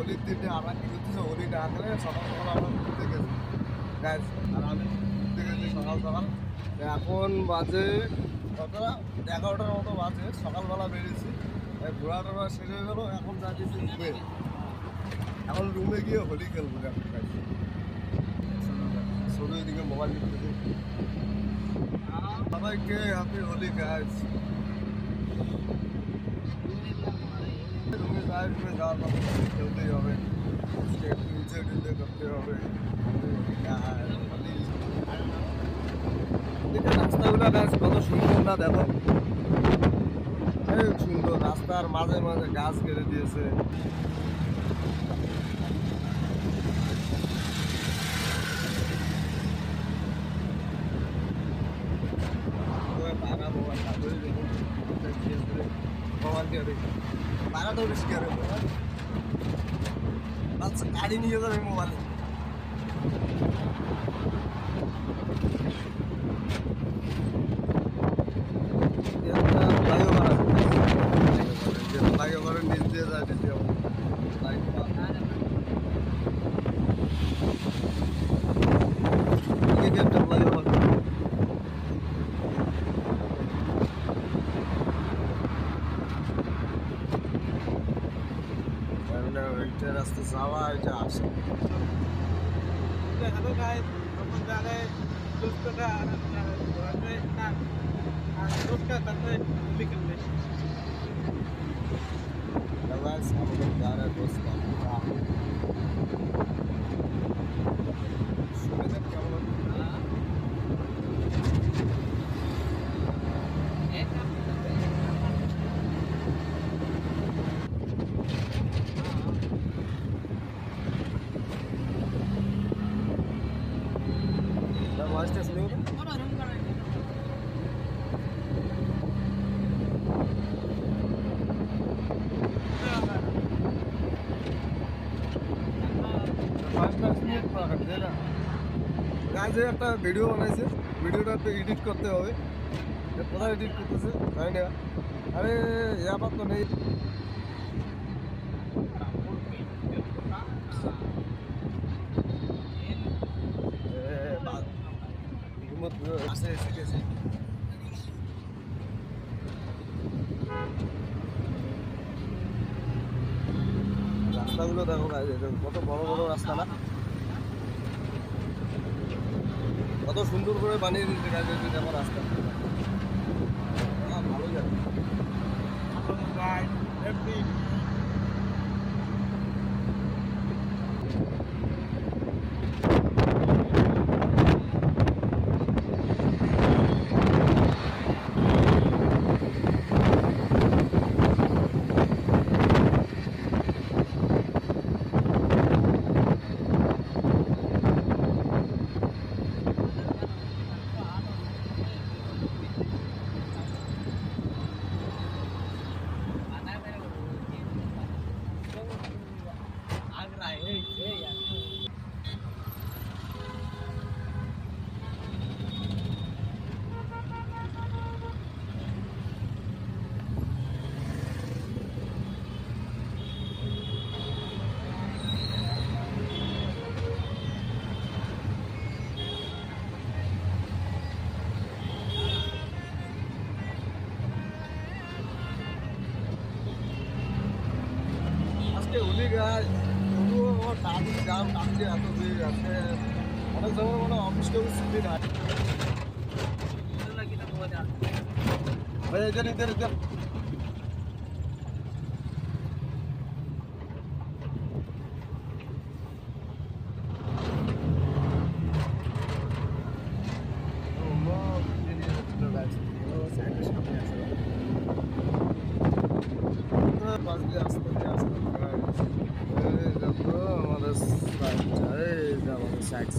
হোলির দিনে আমরা কি করতেছি, হোলি না গেলে সকাল সকাল আমরা ঘুরতে গেছি গাছ, আর আমি ঘুরতে গেছি সকাল সকাল। এখন বাজে কতটা, 11টার মতো বাজে। সকালবেলা বেরিয়েছি, ঘোরা টোরা শেষ হয়ে গেলো। এখন যাচ্ছি রুমে, এখন রুমে গিয়ে হোলি খেলবো। শুধু এদিকে মোবাইল নিতে সবাইকে হ্যাপি হোলি গাছ। রুমে যাই, রুমে যাওয়ার মতো খেলতেই হবে, একটু ইনজয় টিনজয় করতে হবে। রাস্তাগুলো গাছ কত সুন্দর না, দেখো সুন্দর। রাস্তার মাঝে মাঝে গাছ কেটে দিয়েছে। পাড়াটাও বেশি করে বাচ্চা গাড়ি নিয়ে যাবে মোবাইলে। ফ্লাইওভারের নিচ দিয়ে যায় দ্বিতীয় একটা ফ্লাইওভার। এটা রাস্তা যাওয়া, এটা আসা। Hello guys, welcome back to Dosta करते निकल ले। गाइस हम लोग जा रहे हैं दोस्त का सुबह क्या बोला वॉइस टेस्ट नहीं होता। গাইজ একটা ভিডিও বানাইছে, ভিডিওটা এডিট করতে হবে। কোথায় এডিট করতেছে তাই না? আরে আবার তো নেই। আসে এসে গেছে। রাস্তাগুলো দেখো গাইজ, কত বড় বড় রাস্তা না, কত সুন্দর করে বানিয়ে দিচ্ছে গাইজ। দেখো রাস্তা ভালো যাবে। হোলি গাছ তবুও ট্রাফিক জাম, ট্রাফিকে এত ভিড় আছে। অনেক সময় মানে অফিস টফিস ছুটি নাই।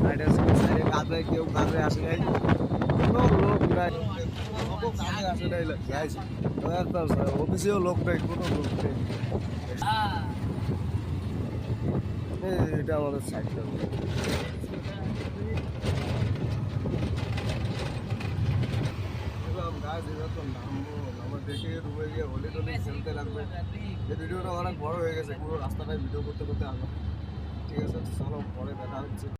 সাইডে কাজে কেউ কাজে আসে নাই, কোনো লোক নাই, কাজে আসে নাই গাইজ। অফিসেও লোক নাই, কোনো লোক নেই। এটা আমাদের সাইডটা গাছ এবার তো নামবো, আমরা দেখে রুমে গিয়ে হোলি টোলি খেলতে লাগবে। এই ভিডিওটা অনেক বড় হয়ে গেছে, পুরো রাস্তাটায় ভিডিও করতে করতে আসলাম। ঠিক আছে, চলো পরে দেখা হচ্ছে।